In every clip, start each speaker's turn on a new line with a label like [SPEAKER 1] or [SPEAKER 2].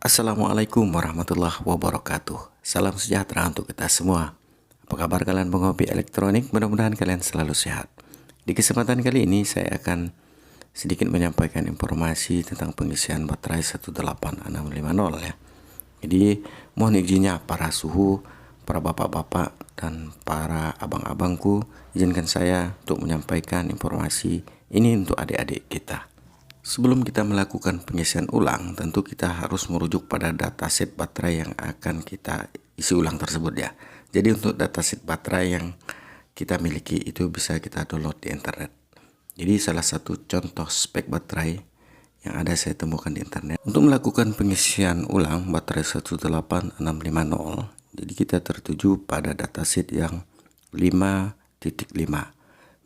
[SPEAKER 1] Assalamualaikum warahmatullahi wabarakatuh. Salam sejahtera untuk kita semua. Apa kabar kalian penghobi elektronik? Mudah-mudahan kalian selalu sehat. Di kesempatan kali ini saya akan sedikit menyampaikan informasi tentang pengisian baterai 18650 ya. Jadi mohon izinnya para suhu, para bapak-bapak dan para abang-abangku, izinkan saya untuk menyampaikan informasi ini untuk adik-adik kita. Sebelum kita melakukan pengisian ulang, tentu kita harus merujuk pada dataset baterai yang akan kita isi ulang tersebut ya. Jadi untuk dataset baterai yang kita miliki itu bisa kita download di internet. Jadi salah satu contoh spek baterai yang ada saya temukan di internet. Untuk melakukan pengisian ulang baterai 18650, jadi kita tertuju pada dataset yang 5.5.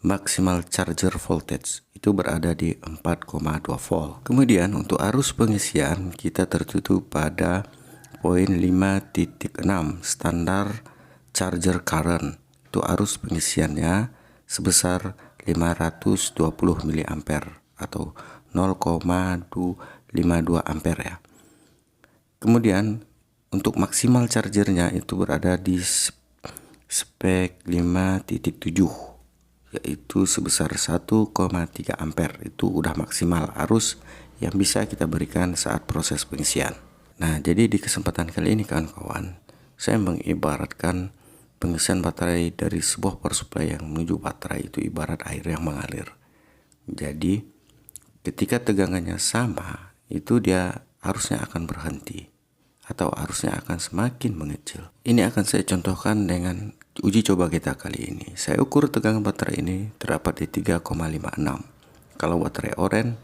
[SPEAKER 1] Maksimal charger voltage itu berada di 4,2 volt. Kemudian untuk arus pengisian kita tertuju pada poin 5.6 standar charger current. Itu arus pengisiannya sebesar 520 mA atau 0,252 ampere ya. Kemudian untuk maksimal chargernya itu berada di spek 5.7, yaitu sebesar 1,3 ampere. Itu udah maksimal arus yang bisa kita berikan saat proses pengisian. Nah, jadi di kesempatan kali ini kawan-kawan, saya mengibaratkan pengisian baterai dari sebuah power supply yang menuju baterai itu ibarat air yang mengalir. Jadi ketika tegangannya sama, itu dia arusnya akan berhenti atau arusnya akan semakin mengecil. Ini akan saya contohkan dengan uji coba kita kali ini. Saya ukur tegangan baterai ini terdapat di 3,56. Kalau baterai oren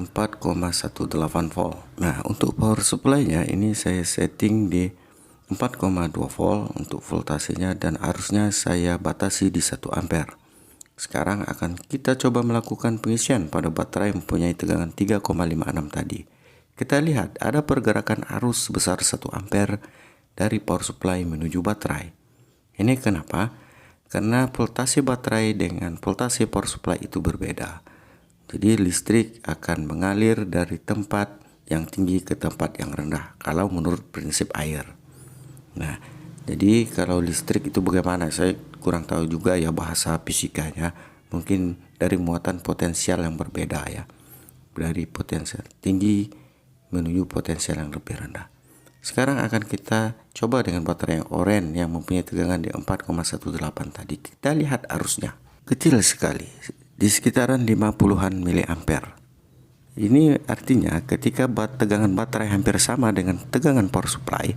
[SPEAKER 1] 4,18 volt. Nah, untuk power supply-nya ini saya setting di 4,2 volt untuk voltasenya dan arusnya saya batasi di 1 ampere. Sekarang akan kita coba melakukan pengisian pada baterai yang mempunyai tegangan 3,56 tadi. Kita lihat ada pergerakan arus sebesar 1 ampere dari power supply menuju baterai. Ini kenapa? Karena voltase baterai dengan voltase power supply itu berbeda. Jadi listrik akan mengalir dari tempat yang tinggi ke tempat yang rendah kalau menurut prinsip air. Nah, jadi kalau listrik itu bagaimana? Saya kurang tahu juga ya bahasa fisikanya. Mungkin dari muatan potensial yang berbeda ya. Dari potensial tinggi menuju potensial yang lebih rendah. Sekarang akan kita coba dengan baterai yang oren yang mempunyai tegangan di 4,18 tadi. Kita lihat arusnya. Kecil sekali, di sekitaran 50-an miliampere. Ini artinya ketika tegangan baterai hampir sama dengan tegangan power supply,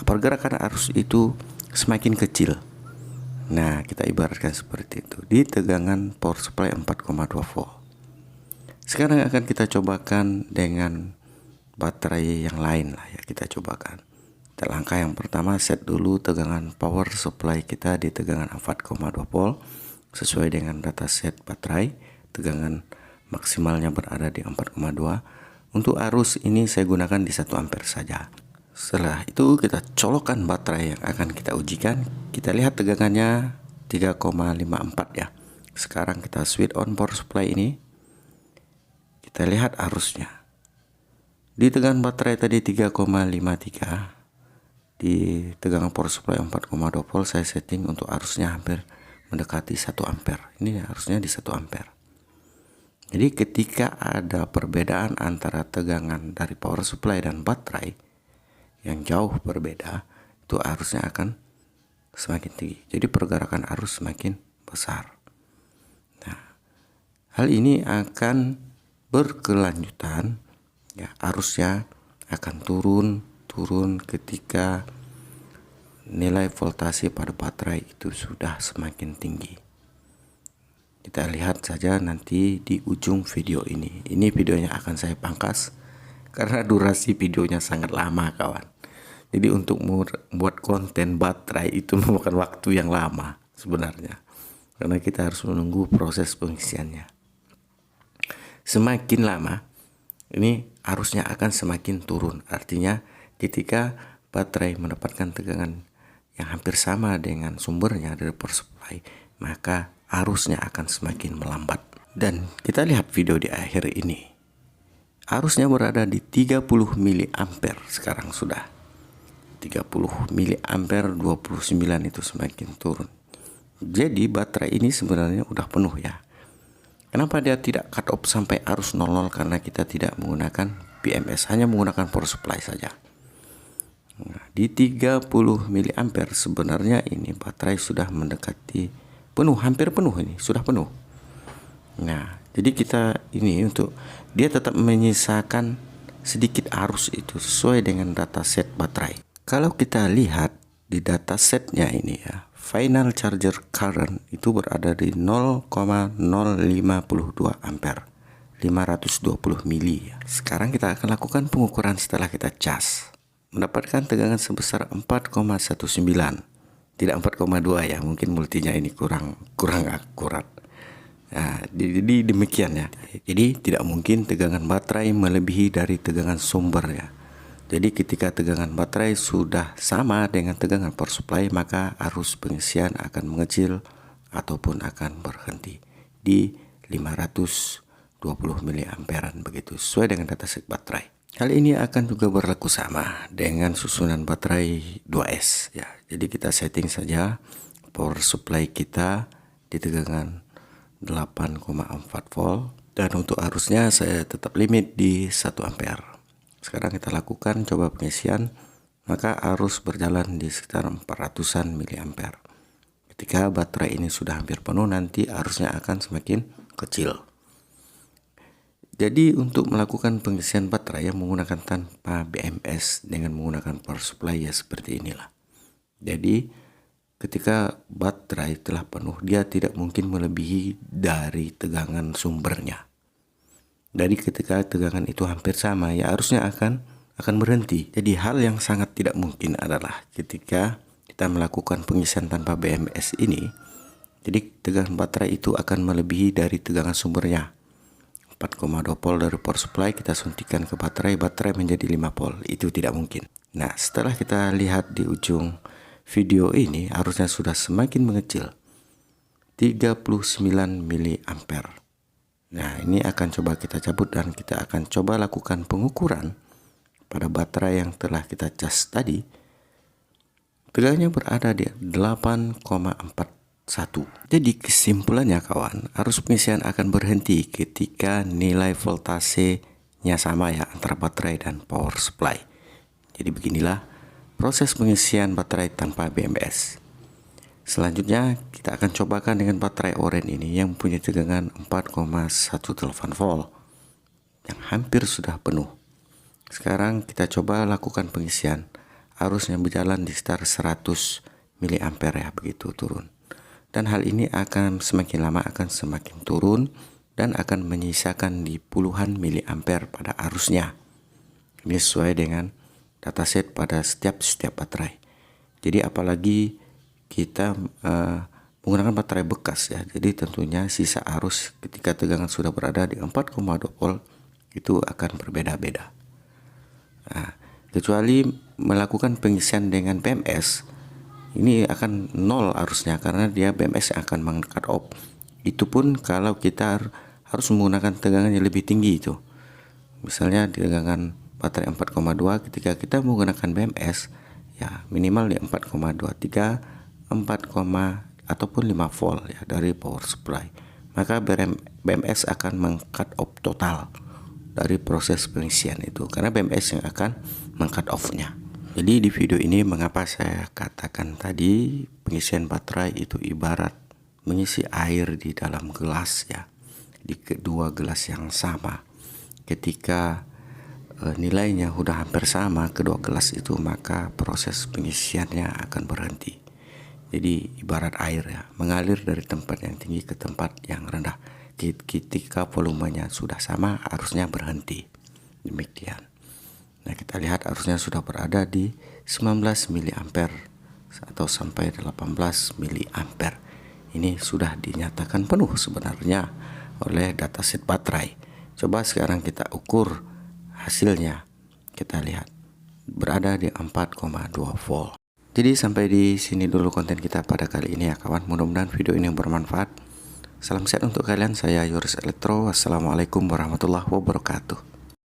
[SPEAKER 1] pergerakan arus itu semakin kecil. Nah, kita ibaratkan seperti itu. Di tegangan power supply 4,2 volt. Sekarang akan kita cobakan dengan baterai yang lain lah ya, kita cobakan. Langkah yang pertama, set dulu tegangan power supply kita di tegangan 4,2 volt sesuai dengan dataset baterai. Tegangan maksimalnya berada di 4,2. Untuk arus ini saya gunakan di 1 ampere saja. Setelah itu kita colokkan baterai yang akan kita ujikan. Kita lihat tegangannya 3,54 ya. Sekarang kita switch on power supply ini. Kita lihat arusnya. Di tegangan baterai tadi 3,53, di tegangan power supply 4,2 volt saya setting untuk arusnya hampir mendekati 1 ampere. Ini arusnya di 1 ampere. Jadi ketika ada perbedaan antara tegangan dari power supply dan baterai yang jauh berbeda, itu arusnya akan semakin tinggi. Jadi pergerakan arus semakin besar. Nah, hal ini akan berkelanjutan. Ya, arusnya akan turun ketika nilai voltase pada baterai itu sudah semakin tinggi. Kita lihat saja nanti di ujung video ini. Ini videonya akan saya pangkas karena durasi videonya sangat lama kawan. Jadi untuk membuat konten baterai itu memakan waktu yang lama sebenarnya. Karena kita harus menunggu proses pengisiannya. Semakin lama ini arusnya akan semakin turun. Artinya ketika baterai mendapatkan tegangan yang hampir sama dengan sumbernya dari power supply, maka arusnya akan semakin melambat. Dan kita lihat video di akhir ini. arusnya berada di 30 mA sekarang sudah 30 mA 29 itu semakin turun. Jadi baterai ini sebenarnya udah penuh ya. Kenapa dia tidak cut off sampai arus 00? Karena kita tidak menggunakan BMS, hanya menggunakan power supply saja. Nah, di 30 mA sebenarnya ini baterai sudah mendekati penuh, hampir penuh, ini sudah penuh. Nah, jadi kita ini untuk dia tetap menyisakan sedikit arus itu sesuai dengan dataset baterai. Kalau kita lihat di datasetnya ini ya, final charger current itu berada di 0,052 ampere, 520 mili ya. Sekarang kita akan lakukan pengukuran setelah kita cas. Mendapatkan tegangan sebesar 4,19, tidak 4,2 ya, mungkin multinya ini kurang akurat. Nah, jadi demikian ya. Jadi tidak mungkin tegangan baterai melebihi dari tegangan sumber ya. Jadi ketika tegangan baterai sudah sama dengan tegangan power supply, maka arus pengisian akan mengecil ataupun akan berhenti di 520 mA begitu, sesuai dengan dataset baterai. Hal ini akan juga berlaku sama dengan susunan baterai 2S ya. Jadi kita setting saja power supply kita di tegangan 8,4 volt, dan untuk arusnya saya tetap limit di 1 ampere. Sekarang kita lakukan coba pengisian, maka arus berjalan di sekitar 400-an mA. Ketika baterai ini sudah hampir penuh, nanti arusnya akan semakin kecil. Jadi untuk melakukan pengisian baterai yang menggunakan tanpa BMS dengan menggunakan power supply ya seperti inilah. Jadi ketika baterai telah penuh, dia tidak mungkin melebihi dari tegangan sumbernya. Dari ketika tegangan itu hampir sama ya, arusnya akan berhenti. Jadi hal yang sangat tidak mungkin adalah ketika kita melakukan pengisian tanpa BMS ini, jadi tegangan baterai itu akan melebihi dari tegangan sumbernya. 4,2 volt dari power supply kita suntikan ke baterai menjadi 5 volt. Itu tidak mungkin. Nah, setelah kita lihat di ujung video ini, arusnya sudah semakin mengecil, 39 mA. Nah, ini akan coba kita cabut dan kita akan coba lakukan pengukuran pada baterai yang telah kita cas tadi. Tegangannya berada di 8,41. Jadi kesimpulannya kawan, arus pengisian akan berhenti ketika nilai voltasenya sama ya antara baterai dan power supply. Jadi beginilah proses pengisian baterai tanpa BMS. Selanjutnya kita akan cobakan dengan baterai oranye ini yang mempunyai tegangan 4,18 volt yang hampir sudah penuh. Sekarang kita coba lakukan pengisian. Arusnya berjalan di sekitar 100 mA ya, begitu turun. Dan hal ini akan semakin lama akan semakin turun dan akan menyisakan di puluhan miliampere pada arusnya. Ini sesuai dengan dataset pada setiap baterai. Jadi apalagi kita menggunakan baterai bekas ya, jadi tentunya sisa arus ketika tegangan sudah berada di 4,2 volt itu akan berbeda-beda. Nah, kecuali melakukan pengisian dengan BMS, ini akan nol arusnya karena dia BMS akan meng-cut off. Itu pun kalau kita harus menggunakan tegangan yang lebih tinggi itu. Misalnya tegangan baterai 4,2, ketika kita menggunakan BMS ya minimal di 4,23, 4, ataupun 5 volt ya dari power supply, maka BMS akan meng-cut off total dari proses pengisian itu, karena BMS yang akan meng-cut off-nya. Jadi di video ini mengapa saya katakan tadi pengisian baterai itu ibarat mengisi air di dalam gelas ya, di kedua gelas yang sama. Ketika nilainya udah hampir sama kedua gelas itu, maka proses pengisiannya akan berhenti. Jadi ibarat air ya, mengalir dari tempat yang tinggi ke tempat yang rendah. Ketika volumenya sudah sama, arusnya berhenti. Demikian. Nah, kita lihat arusnya sudah berada di 19 mA atau sampai 18 mA. Ini sudah dinyatakan penuh sebenarnya oleh dataset baterai. Coba sekarang kita ukur hasilnya. Kita lihat berada di 4,2 volt. Jadi sampai di sini dulu konten kita pada kali ini ya kawan. Mudah-mudahan video ini bermanfaat. Salam sehat untuk kalian. Saya Yoris Elektro. Wassalamualaikum warahmatullahi wabarakatuh.